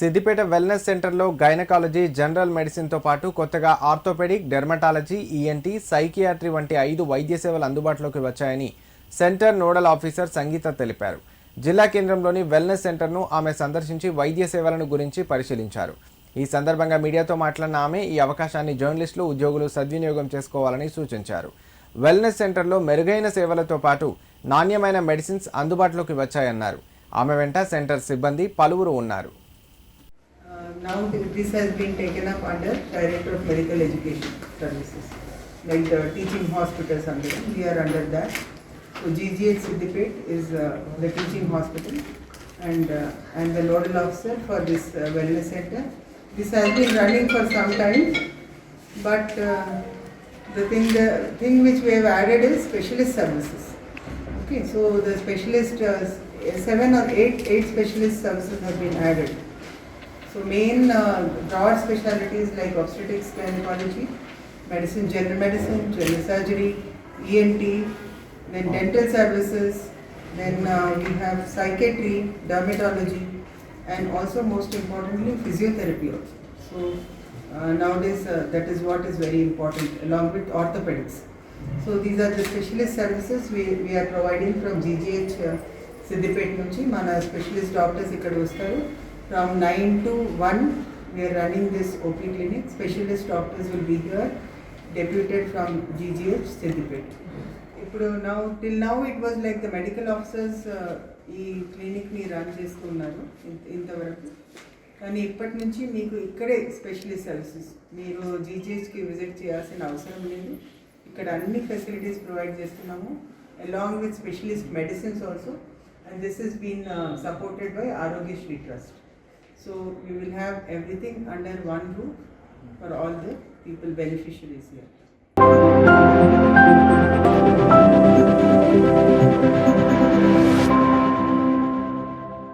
Siddipet wellness సెంటర్లో gynaecology, general మెడిసిన్తో పాటు కొత్తగా ఆర్థోపెడిక్, డెర్మటాలజీ, ఈఎన్టీ, సైకియాట్రీ వంటి 5 వైద్య సేవలు అందుబాటులోకి వచ్చాయని సెంటర్ నోడల్ ఆఫీసర్ సంగీత తెలిపారు. జిల్లా కేంద్రంలోని వెల్నెస్ సెంటర్ను ఆమె సందర్శించి వైద్య సేవలను గురించి పరిశీలించారు. ఈ సందర్భంగా మీడియాతో మాట్లాడిన ఆమె ఈ అవకాశాన్ని జర్నలిస్టులు, ఉద్యోగులు సద్వినియోగం చేసుకోవాలని సూచించారు. వెల్నెస్ సెంటర్లో మెరుగైన సేవలతో పాటు నాణ్యమైన మెడిసిన్స్ అందుబాటులోకి వచ్చాయన్నారు. ఆమె వెంట సెంటర్ సిబ్బంది పలువురు ఉన్నారు. Now this has been taken up under Director of Medical Education Services, like the teaching hospitals under. We are under that. So GGH Siddipet is the teaching hospital, and the nodal officer for this wellness center. This has been running for some time, but the thing which we have added is specialist services. Okay, so the specialist 7 or 8 specialist services have been added. So main broad specialties like obstetrics, gynecology, medicine, general surgery, ENT, then dental services, then we have psychiatry, dermatology, and also most importantly physiotherapy also. So nowadays that is what is very important, along with orthopedics. So these are the specialist services we are providing from GGH Siddipet nunchi. Mana specialist doctors ikkada vastaru. From 9 to 1 we are running this OP clinic. Specialist doctors will be here, deputed from GGH Siddipet. Till now it was like the medical officers ఈ క్లినిక్ని run చేస్తున్నారు ఇంతవరకు. కానీ ఇప్పటి నుంచి మీకు ఇక్కడే specialist services, మీరు జీజీహెచ్కి visit చేయాల్సిన అవసరం లేదు. ఇక్కడ అన్ని ఫెసిలిటీస్ ప్రొవైడ్ చేస్తున్నాము, along with specialist medicines also, and this has been supported by Arogyasri Trust. So we will have everything under one roof for all the people beneficiaries here.